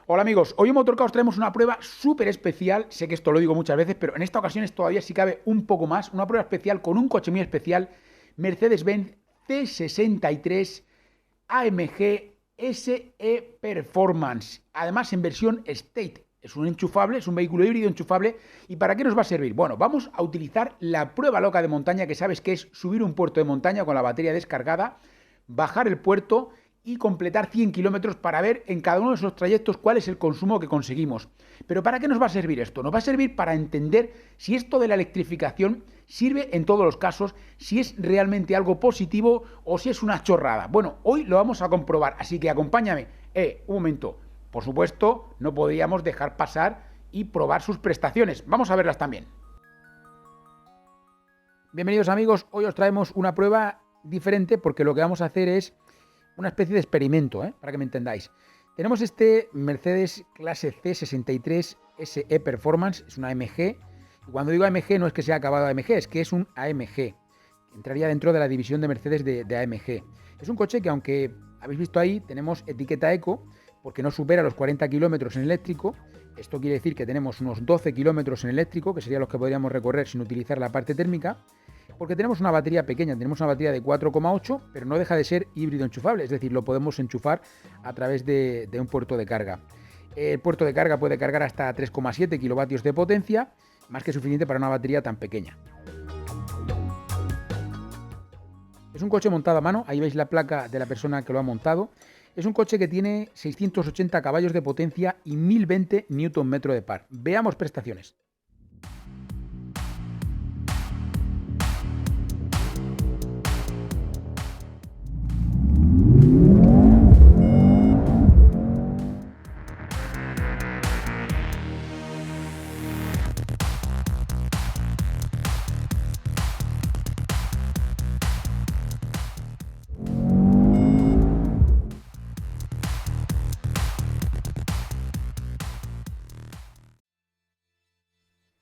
Hola amigos, hoy en Motorca os traemos una prueba súper especial, sé que esto lo digo muchas veces, pero en esta ocasión es todavía si cabe un poco más, una prueba especial con un coche muy especial, Mercedes-Benz C63 AMG SE Performance, además en versión State. Es un enchufable, es un vehículo híbrido enchufable. ¿Y para qué nos va a servir? Bueno, vamos a utilizar la prueba loca de montaña, que sabes que es subir un puerto de montaña con la batería descargada, bajar el puerto y completar 100 kilómetros para ver en cada uno de esos trayectos cuál es el consumo que conseguimos. Pero ¿para qué nos va a servir esto? Nos va a servir para entender si esto de la electrificación sirve en todos los casos, si es realmente algo positivo o si es una chorrada. Bueno, hoy lo vamos a comprobar, así que acompáñame. Un momento. Por supuesto, no podíamos dejar pasar y probar sus prestaciones. Vamos a verlas también. Bienvenidos amigos, hoy os traemos una prueba diferente porque lo que vamos a hacer es una especie de experimento, para que me entendáis. Tenemos este Mercedes clase C63 SE Performance, es una AMG. Y cuando digo AMG no es que sea acabado AMG, es que es un AMG. Entraría dentro de la división de Mercedes de AMG. Es un coche que, aunque habéis visto ahí, tenemos etiqueta eco, porque no supera los 40 kilómetros en eléctrico. Esto quiere decir que tenemos unos 12 kilómetros en eléctrico, que serían los que podríamos recorrer sin utilizar la parte térmica. Porque tenemos una batería pequeña, tenemos una batería de 4,8, pero no deja de ser híbrido enchufable, es decir, lo podemos enchufar a través de un puerto de carga. El puerto de carga puede cargar hasta 3,7 kilovatios de potencia, más que suficiente para una batería tan pequeña. Es un coche montado a mano, ahí veis la placa de la persona que lo ha montado. Es un coche que tiene 680 caballos de potencia y 1020 Nm de par. Veamos prestaciones.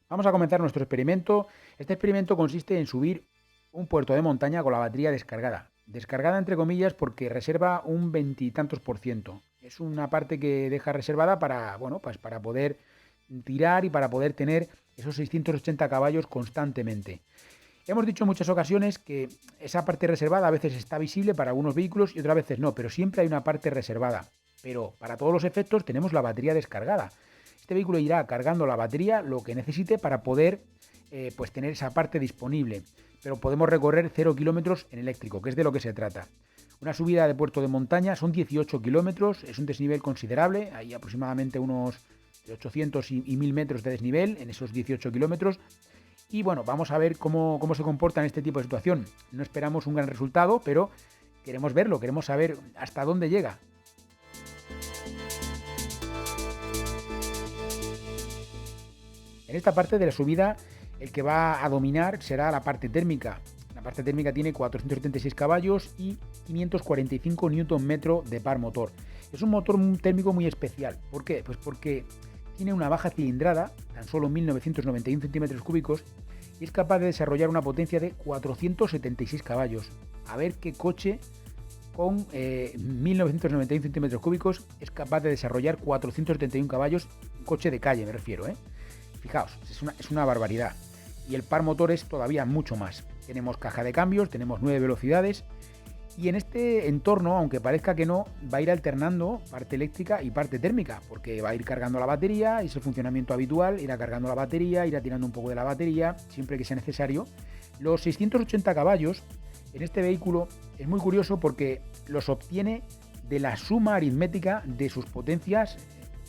Vamos a comenzar nuestro experimento. Este experimento consiste en subir un puerto de montaña con la batería descargada. Descargada entre comillas porque reserva un veintitantos por ciento. Es una parte que deja reservada para, bueno, pues para poder tirar y para poder tener esos 680 caballos constantemente. Hemos dicho en muchas ocasiones que esa parte reservada a veces está visible para algunos vehículos y otras veces no, pero siempre hay una parte reservada. Pero para todos los efectos tenemos la batería descargada. Este vehículo irá cargando la batería lo que necesite para poder pues tener esa parte disponible. Pero podemos recorrer 0 kilómetros en eléctrico, que es de lo que se trata. Una subida de puerto de montaña son 18 kilómetros, es un desnivel considerable, hay aproximadamente unos 800 y 1000 metros de desnivel en esos 18 kilómetros. Y bueno, vamos a ver cómo se comporta en este tipo de situación. No esperamos un gran resultado, pero queremos verlo, queremos saber hasta dónde llega. En esta parte de la subida, el que va a dominar será la parte térmica. La parte térmica tiene 476 caballos y 545 Nm de par motor. Es un motor térmico muy especial. ¿Por qué? Pues porque tiene una baja cilindrada, tan solo 1991 centímetros cúbicos, y es capaz de desarrollar una potencia de 476 caballos. A ver qué coche con 1991 centímetros cúbicos es capaz de desarrollar 471 caballos, un coche de calle me refiero, Fijaos, es una barbaridad. Y el par motor es todavía mucho más. Tenemos caja de cambios, tenemos 9 velocidades. Y en este entorno, aunque parezca que no, va a ir alternando parte eléctrica y parte térmica, porque va a ir cargando la batería, es el funcionamiento habitual, irá cargando la batería, irá tirando un poco de la batería, siempre que sea necesario. Los 680 caballos en este vehículo es muy curioso porque los obtiene de la suma aritmética de sus potencias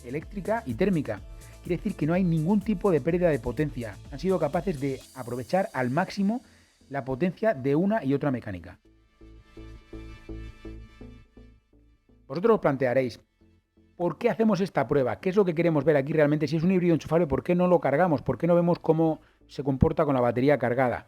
eléctrica y térmica. Quiere decir que no hay ningún tipo de pérdida de potencia. Han sido capaces de aprovechar al máximo la potencia de una y otra mecánica. Vosotros os plantearéis, ¿por qué hacemos esta prueba? ¿Qué es lo que queremos ver aquí realmente? Si es un híbrido enchufable, ¿por qué no lo cargamos? ¿Por qué no vemos cómo se comporta con la batería cargada?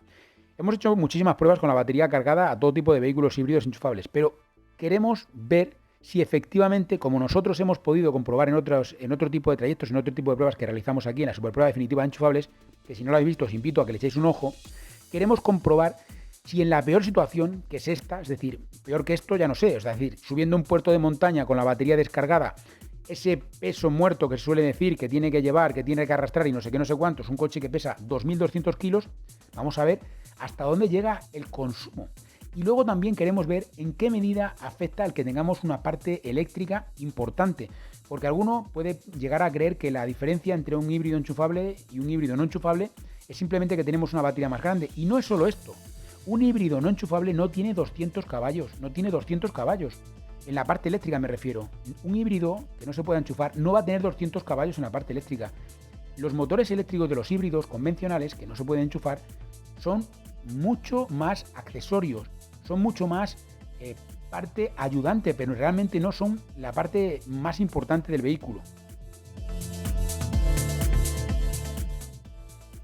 Hemos hecho muchísimas pruebas con la batería cargada a todo tipo de vehículos híbridos enchufables, pero queremos ver si efectivamente, como nosotros hemos podido comprobar en otro tipo de trayectos, en otro tipo de pruebas que realizamos aquí en la Superprueba Definitiva de Enchufables, que si no lo habéis visto os invito a que le echéis un ojo, queremos comprobar si en la peor situación, que es esta, es decir, peor que esto ya no sé, es decir, subiendo un puerto de montaña con la batería descargada ese peso muerto que se suele decir que tiene que llevar, que tiene que arrastrar y no sé qué, no sé cuánto, es un coche que pesa 2.200 kilos, vamos a ver hasta dónde llega el consumo. Y luego también queremos ver en qué medida afecta el que tengamos una parte eléctrica importante, porque alguno puede llegar a creer que la diferencia entre un híbrido enchufable y un híbrido no enchufable es simplemente que tenemos una batería más grande. Y no es solo esto. Un híbrido no enchufable no tiene 200 caballos, no tiene 200 caballos. En la parte eléctrica me refiero. Un híbrido que no se pueda enchufar no va a tener 200 caballos en la parte eléctrica. Los motores eléctricos de los híbridos convencionales que no se pueden enchufar son mucho más accesorios, son mucho más parte ayudante, pero realmente no son la parte más importante del vehículo.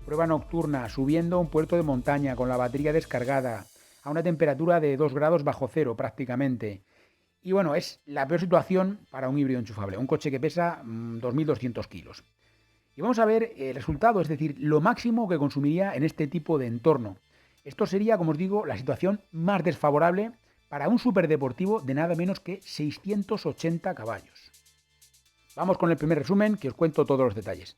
Prueba nocturna, subiendo a un puerto de montaña con la batería descargada a una temperatura de 2 grados bajo cero prácticamente. Y bueno, es la peor situación para un híbrido enchufable, un coche que pesa 2.200 kilos. Y vamos a ver el resultado, es decir, lo máximo que consumiría en este tipo de entorno. Esto sería, como os digo, la situación más desfavorable para un superdeportivo de nada menos que 680 caballos. Vamos con el primer resumen, que os cuento todos los detalles.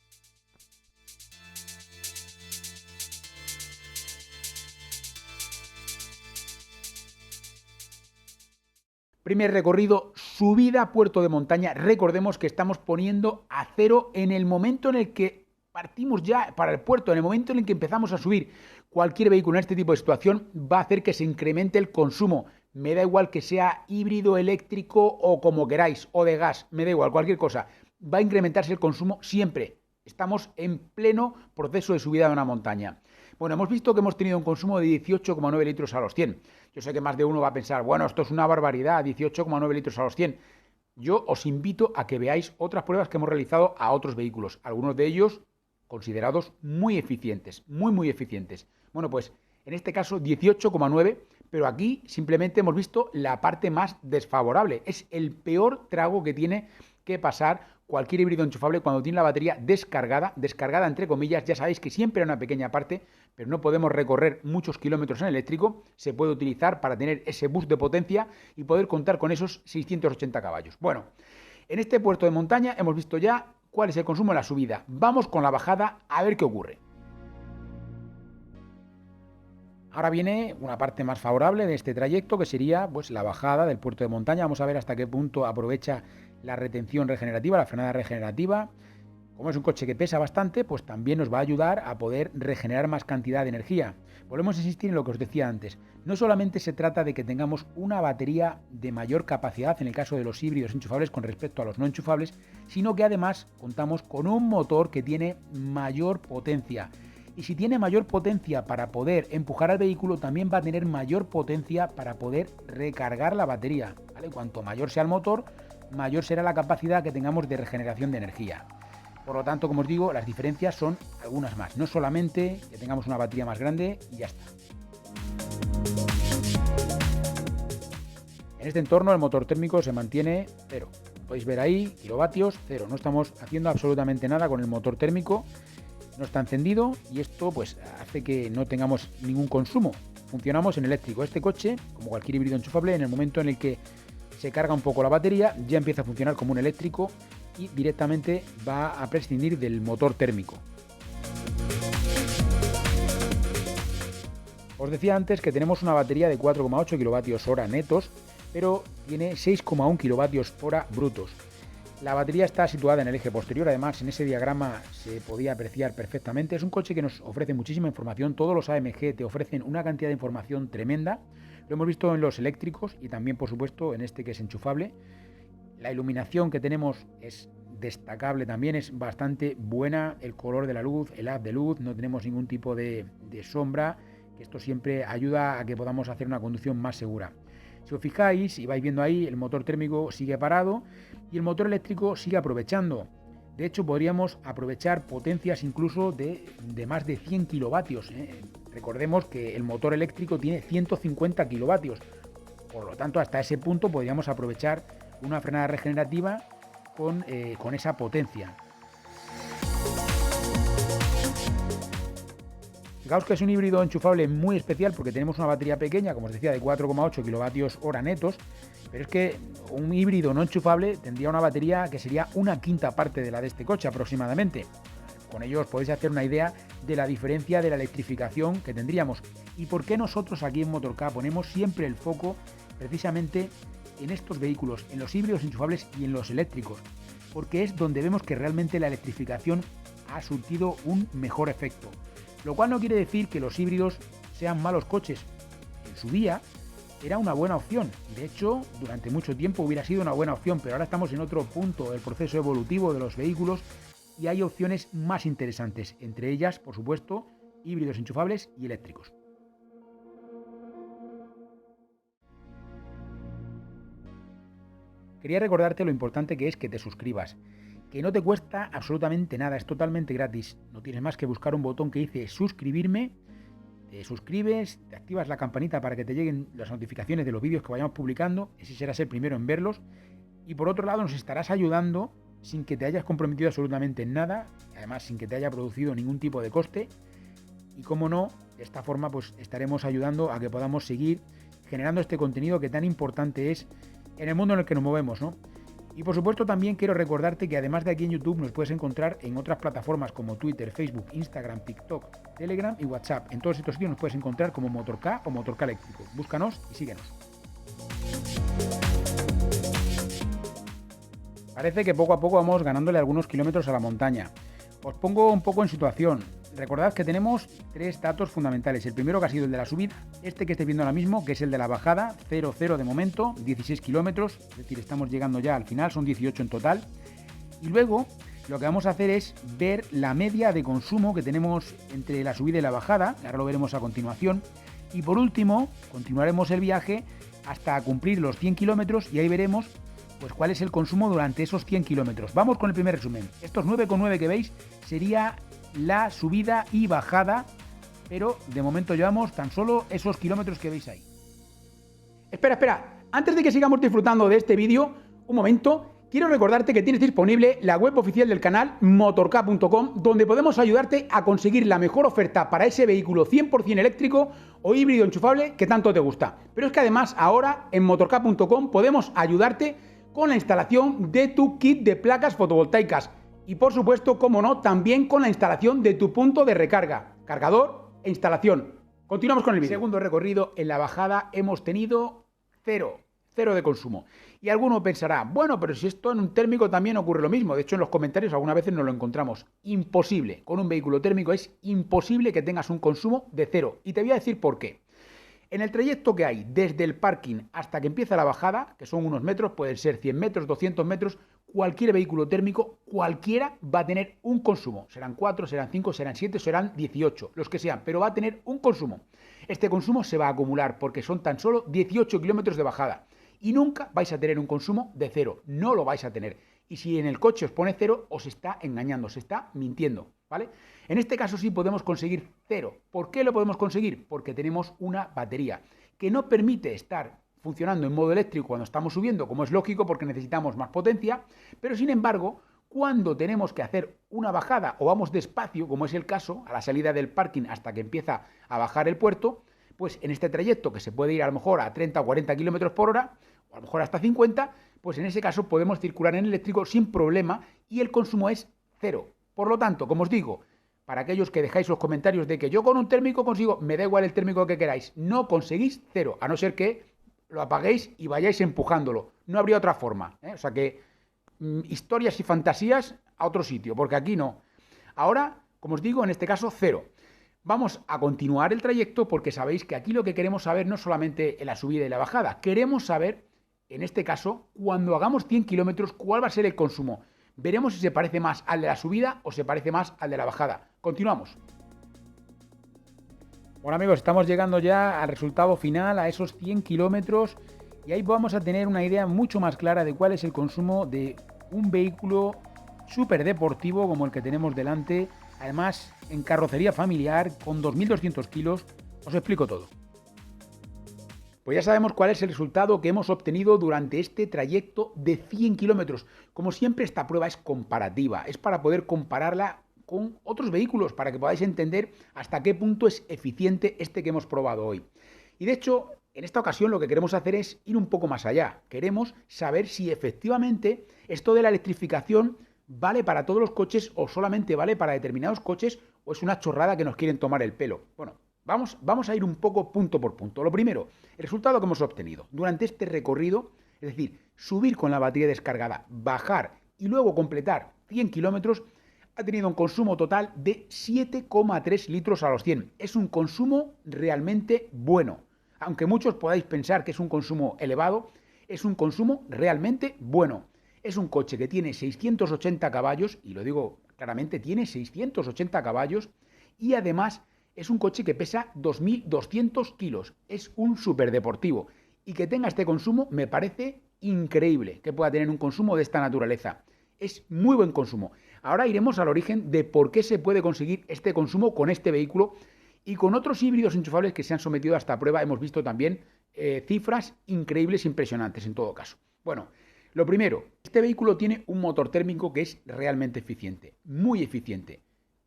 Primer recorrido, subida a puerto de montaña. Recordemos que estamos poniendo a cero en el momento en el que partimos ya para el puerto, en el momento en el que empezamos a subir. Cualquier vehículo en este tipo de situación va a hacer que se incremente el consumo. Me da igual que sea híbrido, eléctrico o como queráis, o de gas, me da igual, cualquier cosa. Va a incrementarse el consumo siempre. Estamos en pleno proceso de subida de una montaña. Bueno, hemos visto que hemos tenido un consumo de 18,9 litros a los 100. Yo sé que más de uno va a pensar, bueno, esto es una barbaridad, 18,9 litros a los 100. Yo os invito a que veáis otras pruebas que hemos realizado a otros vehículos, algunos de ellos considerados muy eficientes, muy eficientes. Bueno, pues en este caso 18,9, pero aquí simplemente hemos visto la parte más desfavorable. Es el peor trago que tiene que pasar cualquier híbrido enchufable cuando tiene la batería descargada entre comillas. Ya sabéis que siempre hay una pequeña parte, pero no podemos recorrer muchos kilómetros en eléctrico. Se puede utilizar para tener ese boost de potencia y poder contar con esos 680 caballos. Bueno, en este puerto de montaña hemos visto ya cuál es el consumo en la subida. Vamos con la bajada a ver qué ocurre. Ahora viene una parte más favorable de este trayecto, que sería pues la bajada del puerto de montaña. Vamos a ver hasta qué punto aprovecha la retención regenerativa, la frenada regenerativa. Como es un coche que pesa bastante, pues también nos va a ayudar a poder regenerar más cantidad de energía. Volvemos a insistir en lo que os decía antes. No solamente se trata de que tengamos una batería de mayor capacidad en el caso de los híbridos enchufables con respecto a los no enchufables, sino que además contamos con un motor que tiene mayor potencia. Y si tiene mayor potencia para poder empujar al vehículo, también va a tener mayor potencia para poder recargar la batería, ¿vale? Cuanto mayor sea el motor, mayor será la capacidad que tengamos de regeneración de energía. Por lo tanto, como os digo, las diferencias son algunas más. No solamente que tengamos una batería más grande y ya está. En este entorno el motor térmico se mantiene cero. Podéis ver ahí, kilovatios, cero. No estamos haciendo absolutamente nada con el motor térmico. No está encendido y esto pues hace que no tengamos ningún consumo. Funcionamos en eléctrico. Este coche, como cualquier híbrido enchufable, en el momento en el que se carga un poco la batería, ya empieza a funcionar como un eléctrico y directamente va a prescindir del motor térmico. Os decía antes que tenemos una batería de 4,8 kWh netos, pero tiene 6,1 kWh brutos. La batería está situada en el eje posterior, además en ese diagrama se podía apreciar perfectamente. Es un coche que nos ofrece muchísima información, todos los AMG te ofrecen una cantidad de información tremenda. Lo hemos visto en los eléctricos y también, por supuesto, en este que es enchufable. La iluminación que tenemos es destacable también, es bastante buena, el color de la luz, el haz de luz, no tenemos ningún tipo de sombra, que esto siempre ayuda a que podamos hacer una conducción más segura. Si os fijáis y vais viendo ahí, el motor térmico sigue parado y el motor eléctrico sigue aprovechando. De hecho, podríamos aprovechar potencias incluso de más de 100 kilovatios. Recordemos que el motor eléctrico tiene 150 kilovatios. Por lo tanto, hasta ese punto podríamos aprovechar una frenada regenerativa con esa potencia. Fijaos que es un híbrido enchufable muy especial porque tenemos una batería pequeña, como os decía, de 4,8 kWh netos, pero es que un híbrido no enchufable tendría una batería que sería una quinta parte de la de este coche aproximadamente. Con ello os podéis hacer una idea de la diferencia de la electrificación que tendríamos. ¿Y por qué nosotros aquí en Motork ponemos siempre el foco precisamente en estos vehículos, en los híbridos enchufables y en los eléctricos? Porque es donde vemos que realmente la electrificación ha surtido un mejor efecto. Lo cual no quiere decir que los híbridos sean malos coches. En su día era una buena opción. De hecho, durante mucho tiempo hubiera sido una buena opción, pero ahora estamos en otro punto del proceso evolutivo de los vehículos y hay opciones más interesantes, entre ellas, por supuesto, híbridos enchufables y eléctricos. Quería recordarte lo importante que es que te suscribas, que no te cuesta absolutamente nada, es totalmente gratis. No tienes más que buscar un botón que dice suscribirme, te suscribes, te activas la campanita para que te lleguen las notificaciones de los vídeos que vayamos publicando, ese serás el primero en verlos, y por otro lado nos estarás ayudando sin que te hayas comprometido absolutamente en nada, además sin que te haya producido ningún tipo de coste, y como no, de esta forma pues estaremos ayudando a que podamos seguir generando este contenido que tan importante es en el mundo en el que nos movemos, ¿no? Y por supuesto también quiero recordarte que además de aquí en YouTube nos puedes encontrar en otras plataformas como Twitter, Facebook, Instagram, TikTok, Telegram y WhatsApp. En todos estos sitios nos puedes encontrar como Motork o Motork Eléctrico. Búscanos y síguenos. Parece que poco a poco vamos ganándole algunos kilómetros a la montaña. Os pongo un poco en situación. Recordad que tenemos tres datos fundamentales. El primero que ha sido el de la subida, este que estáis viendo ahora mismo, que es el de la bajada, 0,0 de momento, 16 kilómetros, es decir, estamos llegando ya al final, son 18 en total. Y luego lo que vamos a hacer es ver la media de consumo que tenemos entre la subida y la bajada, ahora lo veremos a continuación. Y por último, continuaremos el viaje hasta cumplir los 100 kilómetros y ahí veremos pues cuál es el consumo durante esos 100 kilómetros. Vamos con el primer resumen. Estos 9,9 que veis sería la subida y bajada, pero de momento llevamos tan solo esos kilómetros que veis ahí. Espera, antes de que sigamos disfrutando de este vídeo, un momento, quiero recordarte que tienes disponible la web oficial del canal, motork.com, donde podemos ayudarte a conseguir la mejor oferta para ese vehículo 100% eléctrico o híbrido enchufable que tanto te gusta. Pero es que además ahora en motork.com podemos ayudarte con la instalación de tu kit de placas fotovoltaicas y por supuesto, como no, también con la instalación de tu punto de recarga, cargador e instalación. Continuamos con el vídeo. Segundo recorrido, en la bajada hemos tenido cero de consumo. Y alguno pensará, bueno, pero si esto en un térmico también ocurre lo mismo. De hecho, en los comentarios algunas veces nos lo encontramos. Imposible. Con un vehículo térmico es imposible que tengas un consumo de cero. Y te voy a decir por qué. En el trayecto que hay desde el parking hasta que empieza la bajada, que son unos metros, pueden ser 100 metros, 200 metros, cualquier vehículo térmico, cualquiera va a tener un consumo. Serán 4, serán 5, serán 7, serán 18, los que sean, pero va a tener un consumo. Este consumo se va a acumular porque son tan solo 18 kilómetros de bajada y nunca vais a tener un consumo de cero, no lo vais a tener. Y si en el coche os pone cero, os está engañando, os está mintiendo, ¿vale? En este caso sí podemos conseguir cero. ¿Por qué lo podemos conseguir? Porque tenemos una batería que no permite estar funcionando en modo eléctrico cuando estamos subiendo, como es lógico porque necesitamos más potencia, pero sin embargo, cuando tenemos que hacer una bajada o vamos despacio, como es el caso, a la salida del parking hasta que empieza a bajar el puerto, pues en este trayecto que se puede ir a lo mejor a 30 o 40 kilómetros por hora, o a lo mejor hasta 50, pues en ese caso podemos circular en eléctrico sin problema y el consumo es cero. Por lo tanto, como os digo, para aquellos que dejáis los comentarios de que yo con un térmico consigo, me da igual el térmico que queráis, no conseguís cero, a no ser que lo apaguéis y vayáis empujándolo. No habría otra forma, ¿eh? O sea que historias y fantasías a otro sitio, porque aquí no. Ahora, como os digo, en este caso cero. Vamos a continuar el trayecto porque sabéis que aquí lo que queremos saber no solamente en la subida y la bajada, queremos saber, en este caso, cuando hagamos 100 kilómetros, cuál va a ser el consumo. Veremos si se parece más al de la subida o se parece más al de la bajada. Continuamos. Bueno amigos, estamos llegando ya al resultado final, a esos 100 kilómetros y ahí vamos a tener una idea mucho más clara de cuál es el consumo de un vehículo súper deportivo como el que tenemos delante, además en carrocería familiar con 2.200 kilos. Os explico todo. Pues ya sabemos cuál es el resultado que hemos obtenido durante este trayecto de 100 kilómetros. Como siempre, esta prueba es comparativa, es para poder compararla con otros vehículos para que podáis entender hasta qué punto es eficiente este que hemos probado hoy. Y de hecho, en esta ocasión lo que queremos hacer es ir un poco más allá. Queremos saber si efectivamente esto de la electrificación vale para todos los coches o solamente vale para determinados coches o es una chorrada que nos quieren tomar el pelo. Bueno, vamos a ir un poco punto por punto. Lo primero, el resultado que hemos obtenido durante este recorrido, es decir, subir con la batería descargada, bajar y luego completar 100 kilómetros, ha tenido un consumo total de 7,3 litros a los 100. Es un consumo realmente bueno. Aunque muchos podáis pensar que es un consumo elevado, es un consumo realmente bueno. Es un coche que tiene 680 caballos, y lo digo claramente, tiene 680 caballos, y además es un coche que pesa 2.200 kilos. Es un superdeportivo. Y que tenga este consumo me parece increíble que pueda tener un consumo de esta naturaleza. Es muy buen consumo. Ahora iremos al origen de por qué se puede conseguir este consumo con este vehículo y con otros híbridos enchufables que se han sometido a esta prueba. Hemos visto también cifras increíbles, impresionantes en todo caso. Bueno, lo primero, este vehículo tiene un motor térmico que es realmente eficiente, muy eficiente,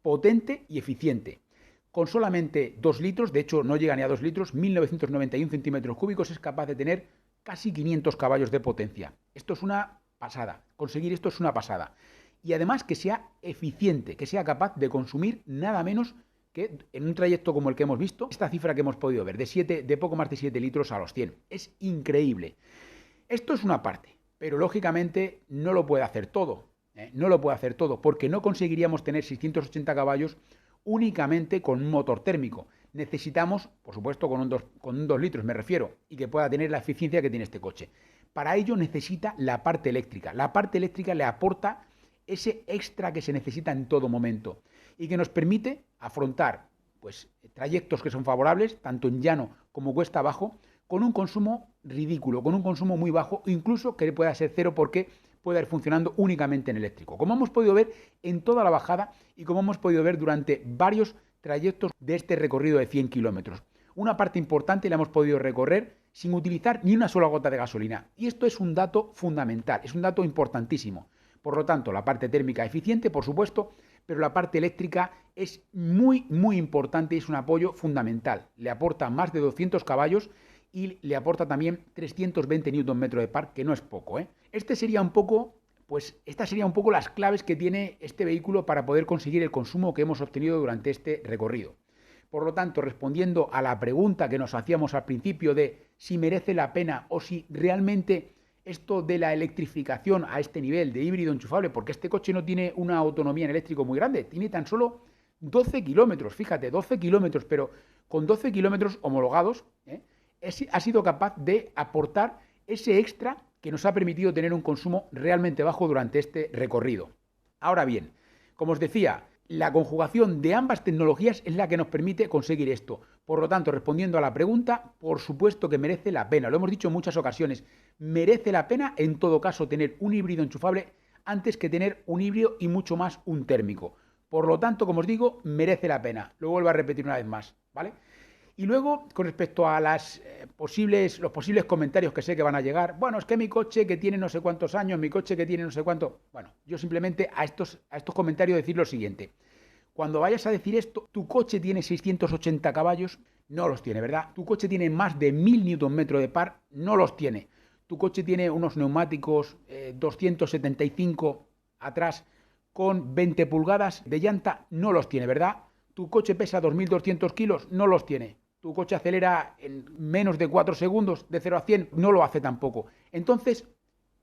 potente y eficiente. Con solamente 2 litros, de hecho no llega ni a 2 litros, 1991 centímetros cúbicos, es capaz de tener casi 500 caballos de potencia. Esto es una pasada, conseguir esto es una pasada. Y además que sea eficiente, que sea capaz de consumir nada menos que en un trayecto como el que hemos visto, esta cifra que hemos podido ver, de poco más de 7 litros a los 100. Es increíble. Esto es una parte, pero lógicamente no lo puede hacer todo. No lo puede hacer todo, porque no conseguiríamos tener 680 caballos únicamente con un motor térmico. Necesitamos, por supuesto, con un 2 litros me refiero, y que pueda tener la eficiencia que tiene este coche. Para ello necesita la parte eléctrica. La parte eléctrica le aporta ese extra que se necesita en todo momento y que nos permite afrontar pues, trayectos que son favorables, tanto en llano como cuesta abajo, con un consumo ridículo, con un consumo muy bajo, incluso que pueda ser cero porque puede ir funcionando únicamente en eléctrico. Como hemos podido ver en toda la bajada y como hemos podido ver durante varios trayectos de este recorrido de 100 kilómetros. Una parte importante la hemos podido recorrer sin utilizar ni una sola gota de gasolina. Y esto es un dato fundamental, es un dato importantísimo. Por lo tanto, la parte térmica eficiente, por supuesto, pero la parte eléctrica es muy, muy importante y es un apoyo fundamental. Le aporta más de 200 caballos y le aporta también 320 Nm de par, que no es poco, ¿eh? Estas serían un poco las claves que tiene este vehículo para poder conseguir el consumo que hemos obtenido durante este recorrido. Por lo tanto, respondiendo a la pregunta que nos hacíamos al principio de si merece la pena o si realmente esto de la electrificación a este nivel de híbrido enchufable, porque este coche no tiene una autonomía en eléctrico muy grande, tiene tan solo 12 kilómetros, fíjate, 12 kilómetros, pero con 12 kilómetros homologados, ha sido capaz de aportar ese extra que nos ha permitido tener un consumo realmente bajo durante este recorrido. Ahora bien, como os decía, la conjugación de ambas tecnologías es la que nos permite conseguir esto. Por lo tanto, respondiendo a la pregunta, por supuesto que merece la pena. Lo hemos dicho en muchas ocasiones. Merece la pena, en todo caso, tener un híbrido enchufable antes que tener un híbrido y mucho más un térmico. Por lo tanto, como os digo, merece la pena. Lo vuelvo a repetir una vez más, ¿vale? Y luego, con respecto a los posibles comentarios que sé que van a llegar, bueno, es que mi coche que tiene no sé cuántos años, mi coche que tiene no sé cuánto... Bueno, yo simplemente a estos comentarios decir lo siguiente. Cuando vayas a decir esto, tu coche tiene 680 caballos, no los tiene, ¿verdad? Tu coche tiene más de 1000 Nm de par, no los tiene. Tu coche tiene unos neumáticos 275 atrás con 20 pulgadas de llanta, no los tiene, ¿verdad? Tu coche pesa 2.200 kilos, no los tiene. Tu coche acelera en menos de 4 segundos, de 0 a 100, no lo hace tampoco. Entonces,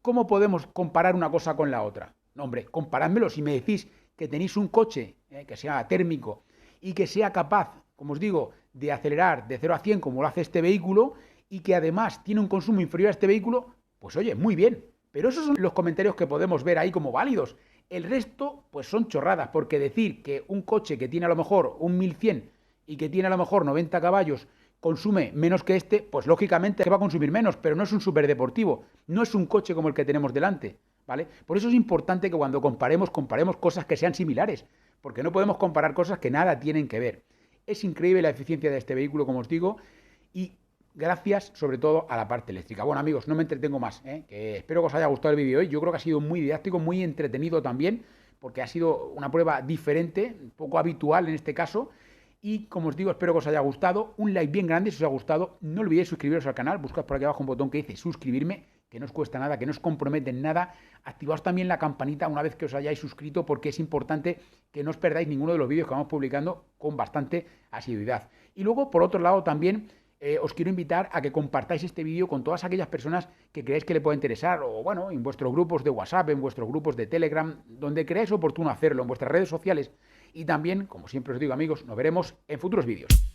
¿cómo podemos comparar una cosa con la otra? No, hombre, comparádmelo. Si me decís que tenéis un coche que sea térmico y que sea capaz, como os digo, de acelerar de 0 a 100 como lo hace este vehículo y que además tiene un consumo inferior a este vehículo, pues oye, muy bien. Pero esos son los comentarios que podemos ver ahí como válidos. El resto, pues son chorradas, porque decir que un coche que tiene a lo mejor un 1100 y que tiene a lo mejor 90 caballos consume menos que este, pues lógicamente que va a consumir menos, pero no es un superdeportivo, no es un coche como el que tenemos delante, ¿vale? Por eso es importante que cuando comparemos cosas que sean similares, porque no podemos comparar cosas que nada tienen que ver. Es increíble la eficiencia de este vehículo, como os digo, y gracias sobre todo a la parte eléctrica. Bueno, amigos, no me entretengo más, que espero que os haya gustado el vídeo hoy. Yo creo que ha sido muy didáctico, muy entretenido también, porque ha sido una prueba diferente, poco habitual en este caso. Y como os digo, espero que os haya gustado. Un like bien grande si os ha gustado. No olvidéis suscribiros al canal. Buscad por aquí abajo un botón que dice suscribirme, que no os cuesta nada, que no os compromete en nada. Activaos también la campanita una vez que os hayáis suscrito, porque es importante que no os perdáis ninguno de los vídeos que vamos publicando con bastante asiduidad. Y luego, por otro lado, también os quiero invitar a que compartáis este vídeo con todas aquellas personas que creáis que le pueda interesar, o bueno, en vuestros grupos de WhatsApp, en vuestros grupos de Telegram, donde creáis oportuno hacerlo, en vuestras redes sociales. Y también, como siempre os digo, amigos, nos veremos en futuros vídeos.